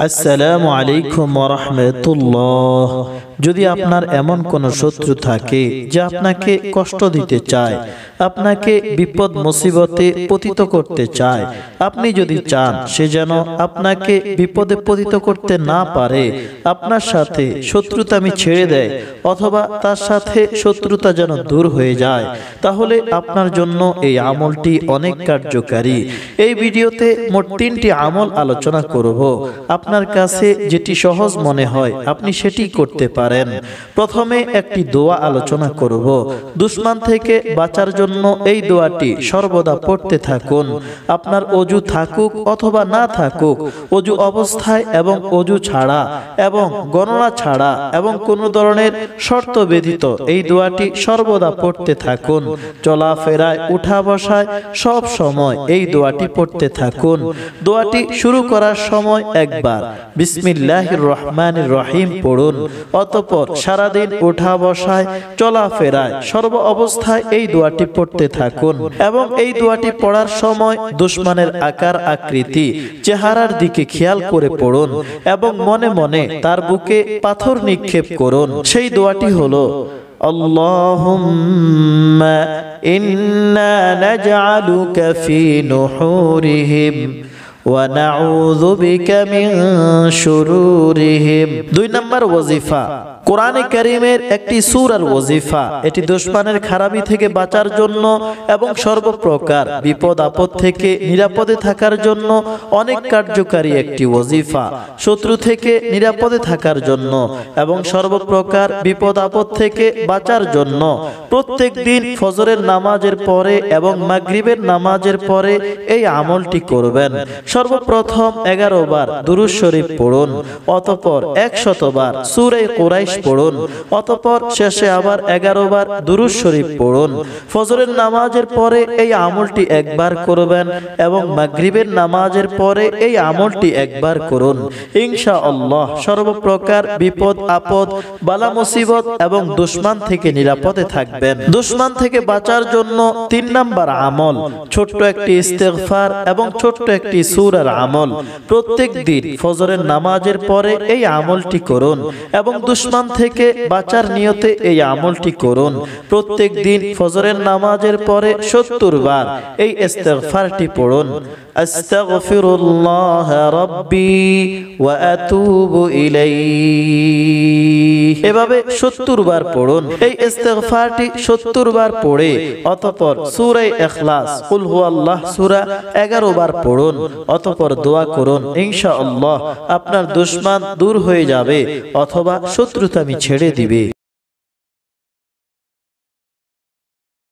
আসসালামু আলাইকুম ওয়া রাহমাতুল্লাহ। যদি আপনার এমন কোন শত্রু থাকে যে আপনাকে কষ্ট দিতে চায়, আপনাকে বিপদ মুসিবতে পতিত করতে চায়, আপনি যদি চান সে যেন আপনাকে বিপদে পতিত করতে না পারে, আপনার সাথে শত্রুতা ছেড়ে দেয় অথবা তার সাথে শত্রুতা যেন দূর হয়ে যায়, তাহলে আপনার জন্য এই আমলটি অনেক কার্যকারী। এই ভিডিওতে মোট 3টি আমল আলোচনা করব। আপনার কাছে যেটি সহজ মনে হয় আপনি সেটি করতে পারেন। প্রথমে একটি দোয়া আলোচনা করব। দুশমন থেকে বাঁচার জন্য এই দোয়াটি সর্বদা পড়তে থাকুন। আপনার ওযু থাকুক অথবা না থাকুক, ওযু অবস্থায় এবং ওযু ছাড়া এবং গণনা ছাড়া এবং কোনো ধরনের শর্ত ব্যতীত এই দোয়াটি সর্বদা পড়তে থাকুন। চলাফেরায়, উঠা বসায় সব সময় এই দোয়াটি পড়তে থাকুন। দোয়াটি শুরু করার সময় একবার বিসমিল্লাহির রহমানির রহিম পড়ুন। অতঃপর সারাদিন উঠা বসায়, চলাফেরায়, সর্ব অবস্থায় এই দোয়াটি পড়তে থাকুন এবং এই দোয়াটি পড়ার সময় দুশমনের আকার আকৃতি, চেহারার দিকে খেয়াল করে পড়ুন এবং মনে মনে তার বুকে পাথর নিক্ষেপ করুন। সেই দোয়াটি হলো আল্লাহুম্মা ইন্না নাজআলুকা ফি নুহুরিহিম ওয়া নাউযু বিকা মিন শুরুরিহিম। 2 নম্বর ওয়াজিফা, কোরআনে কারীমের একটি সূরার ওয়াজিফা। এটি দুশমনের খারাপি থেকে বাঁচার জন্য এবং সর্বপ্রকার বিপদ আপদ থেকে নিরাপদে থাকার জন্য অনেক কার্যকারী একটি ওয়াজিফা। শত্রু থেকে নিরাপদে থাকার জন্য এবং সর্বপ্রকার বিপদ আপদ থেকে বাঁচার জন্য প্রত্যেক দিন ফজরের নামাজের পরে এবং মাগরিবের নামাজের পরে এই আমলটি করবেন। সর্বপ্রথম 11 বার দুরূদ শরীফ পড়ুন, অতঃপর 100 বার সূরা কুরাইশ পড়ুন, অতঃপর শেষে আবার 11 বার দুরূদ শরীফ পড়ুন। ফজরের নামাজের পরে এই আমলটি একবার করবেন এবং মাগরিবের নামাজের পরে এই আমলটি একবার করুন। ইনশাআল্লাহ সর্বপ্রকার বিপদ আপদ, বালা মুসিবত এবং দুশমন থেকে নিরাপদে থাকবেন। দুশমন থেকে বাঁচার জন্য 3 নম্বর আমল, ছোট্ট একটি ইস্তেগফার এবং ছোট্ট একটি সূরার আমল। প্রত্যেক দিন ফজরের নামাজের পরে এই আমলটি করুন এবং দুশমন থেকে বাঁচার নিয়তে এই আমলটি করুন। প্রত্যেক দিন ফজরের নামাজের পরে 70 বার এই ইস্তেগফারটি পড়ুন। আস্তাগফিরুল্লাহ রাব্বি ওয়া আতুবু ইলাইহি। এভাবে 70 বার পড়ুন। এই ইস্তেগফারটি 70 বার পড়ে অতঃপর সূরা ইখলাস, কুল হুয়াল্লাহ সূরা 11 বার পড়ুন। অতঃপর দোয়া করুন, ইনশাআল্লাহ আপনার দুশমন দূর হয়ে যাবে অথবা শত্রুতা ছেড়ে দিবে।